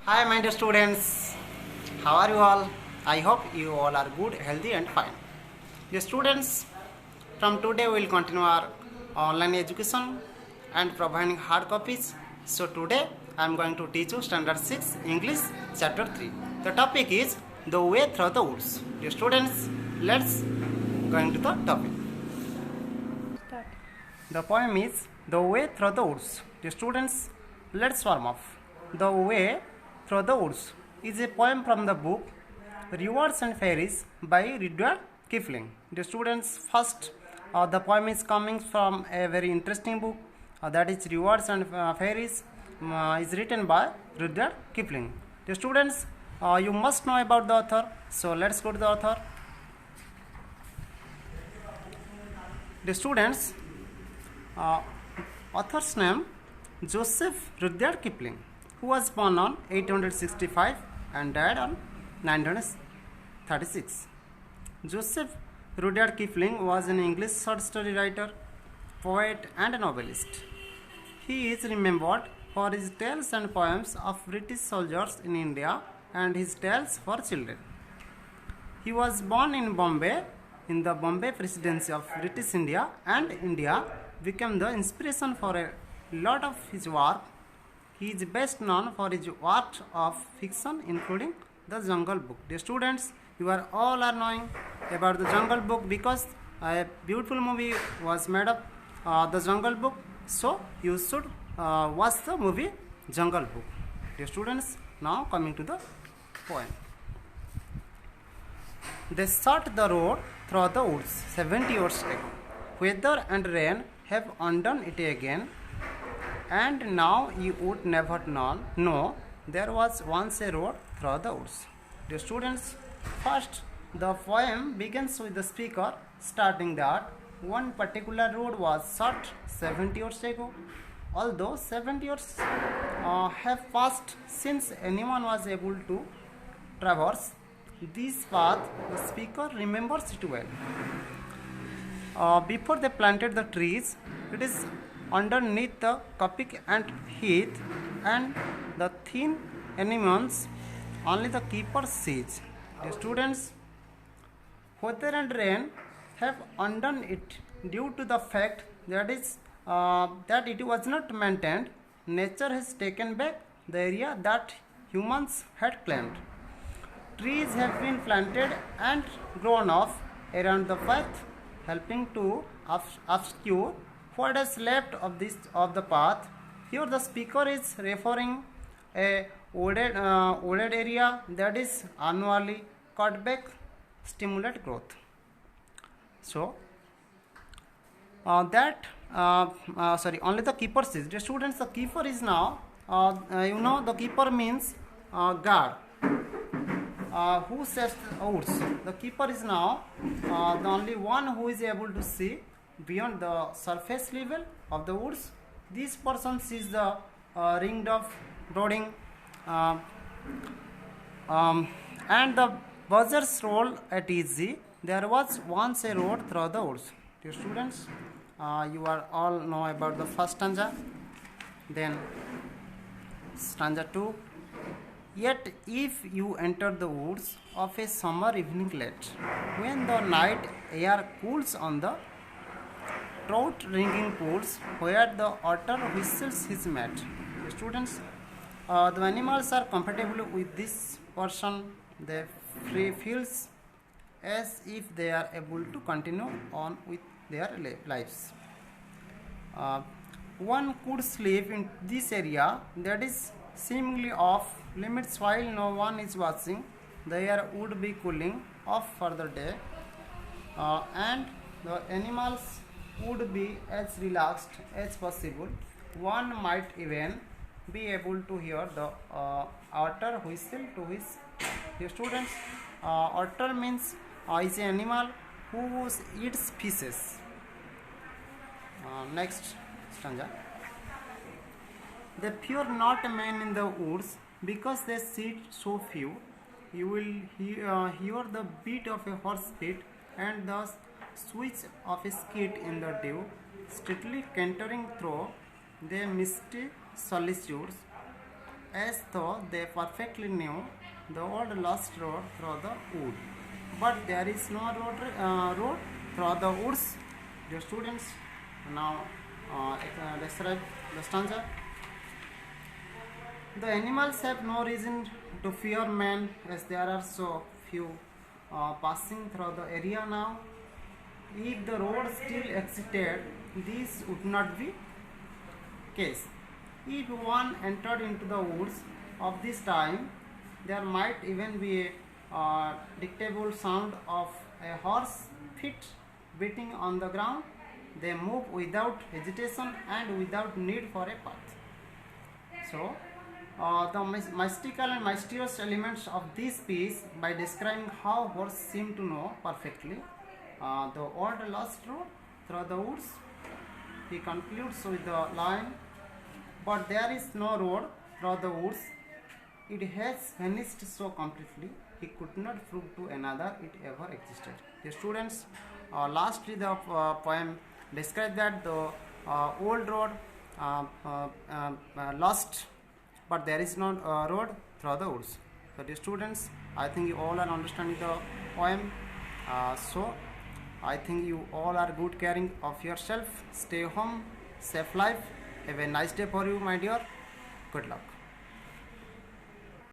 Hi, my dear students. How are you all? I hope you all are good, healthy, and fine. Dear students, from today we will continue our online education and providing hard copies. So today I am going to teach you Standard 6 English Chapter 3. The topic is The Way Through the Woods. Dear students, let's go into the topic. The poem is The Way Through the Woods. Dear students, let's warm up. The Way Through the Woods is a poem from the book Rewards and Fairies by Rudyard Kipling. Dear students, first the poem is coming from a very interesting book that is Rewards and Fairies is written by Rudyard Kipling. Dear students, you must know about the author. So let's go to the author. Dear students, author's name Joseph Rudyard Kipling, who was born on 865 and died on 936. Joseph Rudyard Kipling was an English short story writer, poet, and a novelist. He is remembered for his tales and poems of British soldiers in India and his tales for children. He was born in Bombay in the Bombay Presidency of British India, and India became the inspiration for a lot of his work. He is best known for his work of fiction including The Jungle Book. Dear students, you are all are knowing about The Jungle Book because a beautiful movie was made of The Jungle Book. So you should watch the movie Jungle Book. Dear students, now coming to the point. They sought the road through the woods 70 years ago. Weather and rain have undone it again, and now you would never know there was once a road through the woods. Dear students, first the poem begins with the speaker starting that one particular road was sought 70 years ago. Although 70 years have passed since anyone was able to traverse this path, the speaker remembers it well. Before they planted the trees, it is underneath the coppice and heath, and the thin anemones only the keeper sees. The students, weather and rain have undone it due to the fact that it was not maintained. Nature has taken back the area that humans had claimed. Trees have been planted and grown off around the path, helping to obscure what is left of the path. Here the speaker is referring a wooded area that is annually cut back, stimulate growth. So only the keeper sees. The students, the keeper is now the keeper means guard. Who saves the woods? The keeper is now the only one who is able to see beyond the surface level of the woods. This person sees the ringed of brooding and the buzzers roll at easy. There was once a road through the woods. Dear students, you are all know about the first stanza. Then stanza 2. Yet if you enter the woods of a summer evening late, when the night air cools on the trout ringing pools where the otter whistles his mate. Students, the animals are comfortable with this person. They feels as if they are able to continue on with their lives. One could sleep in this area that is seemingly off limits while no one is watching. The air would be cooling off for the day, and the animals would be as relaxed as possible. One might even be able to hear the otter whistle to his. The students, otter means is an animal who eats fishes. Next stanza. They fear not a man in the woods because they sit so few. You will hear the beat of a horse feet and the swish of a skit in the dew, steadily cantering through the misty solitudes. as though they perfectly knew the old lost road through the wood. But there is no road through the woods. Dear students, now describe the stanza. The animals have no reason to fear man as there are so few passing through the area now. If the road still existed, this would not be case. If one entered into the woods of this time, there might even be a detectable sound of a horse feet beating on the ground. They move without hesitation and without need for a path. So, the mystical and mysterious elements of this piece by describing how horse seem to know perfectly the old lost road through the woods. He concludes with the line, but there is no road through the woods. It has vanished so completely, he could not prove to another it ever existed. The students, lastly the poem describes that the old road lost, but there is no road through the woods. So the students, I think you all are understanding the poem. So I think you all are good caring of yourself. Stay home, safe life. Have a nice day for you, my dear. Good luck.